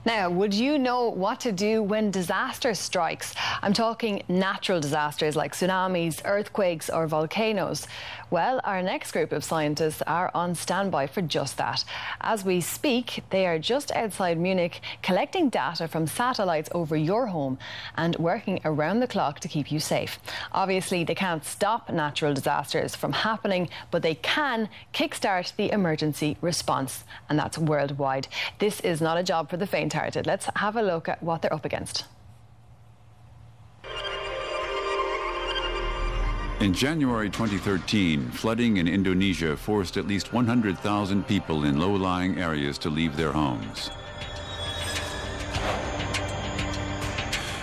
Now, would you know what to do when disaster strikes? I'm talking natural disasters like tsunamis, earthquakes or volcanoes. Well, our next group of scientists are on standby for just that. As we speak, they are just outside Munich collecting data from satellites over your home and working around the clock to keep you safe. Obviously, they can't stop natural disasters from happening, but they can kickstart the emergency response, and that's worldwide. This is not a job for the faint-hearted. Let's have a look at what they're up against. In January 2013, flooding in Indonesia forced at least 100,000 people in low-lying areas to leave their homes.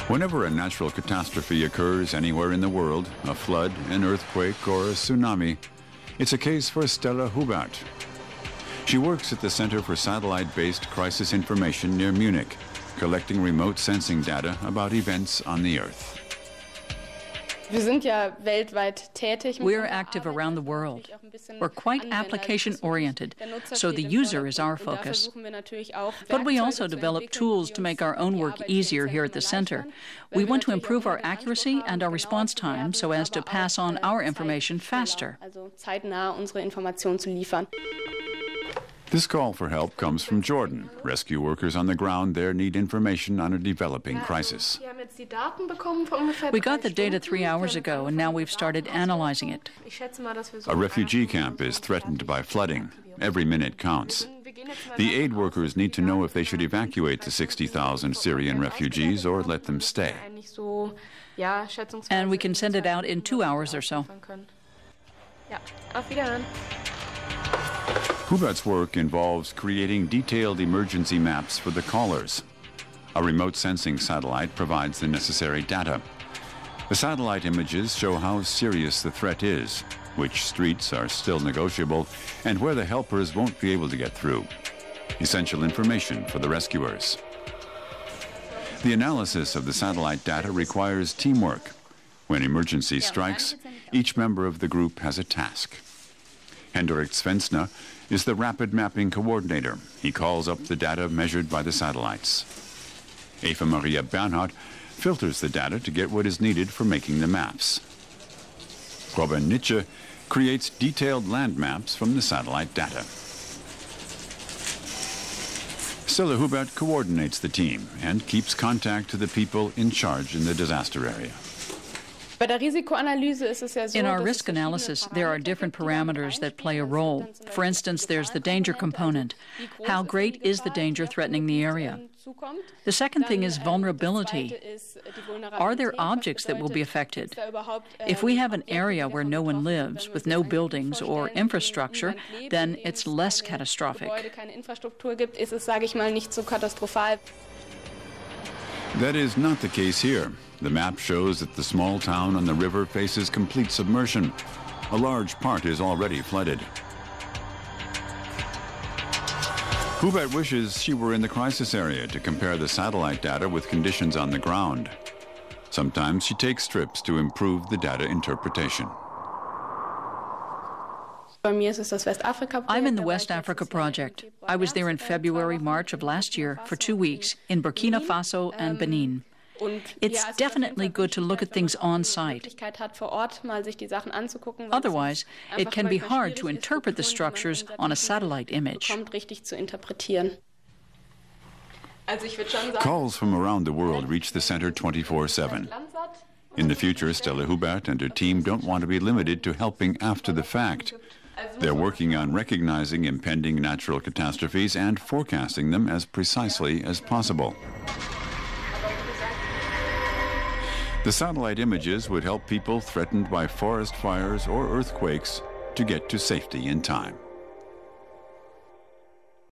Whenever a natural catastrophe occurs anywhere in the world, a flood, an earthquake, or a tsunami, it's a case for Stella Hubert. She works at the Center for Satellite-Based Crisis Information near Munich, collecting remote sensing data about events on the Earth. We're active around the world. We're quite application-oriented, so the user is our focus. But we also develop tools to make our own work easier here at the center. We want to improve our accuracy and our response time so as to pass on our information faster. This call for help comes from Jordan. Rescue workers on the ground there need information on a developing crisis. We got the data 3 hours ago, and now we've started analyzing it. A refugee camp is threatened by flooding. Every minute counts. The aid workers need to know if they should evacuate the 60,000 Syrian refugees or let them stay. And we can send it out in 2 hours or so. Hubert's work involves creating detailed emergency maps for the callers. A remote sensing satellite provides the necessary data. The satellite images show how serious the threat is, which streets are still negotiable, and where the helpers won't be able to get through. Essential information for the rescuers. The analysis of the satellite data requires teamwork. When emergency strikes, each member of the group has a task. Hendrik Svensson is the rapid mapping coordinator. He calls up the data measured by the satellites. Eva Maria Bernhardt filters the data to get what is needed for making the maps. Robin Nitsche creates detailed land maps from the satellite data. Stella Hubert coordinates the team and keeps contact to the people in charge in the disaster area. In our risk analysis, there are different parameters that play a role. For instance, there's the danger component. How great is the danger threatening the area? The second thing is vulnerability. Are there objects that will be affected? If we have an area where no one lives, with no buildings or infrastructure, then it's less catastrophic. That is not the case here. The map shows that the small town on the river faces complete submersion. A large part is already flooded. Hubert wishes she were in the crisis area to compare the satellite data with conditions on the ground. Sometimes she takes trips to improve the data interpretation. I'm in the West Africa project. I was there in February, March of last year for 2 weeks in Burkina Faso and Benin. It's definitely good to look at things on site. Otherwise, it can be hard to interpret the structures on a satellite image. Calls from around the world reach the center 24/7. In the future, Stella Hubert and her team don't want to be limited to helping after the fact. They're working on recognizing impending natural catastrophes and forecasting them as precisely as possible. The satellite images would help people threatened by forest fires or earthquakes to get to safety in time.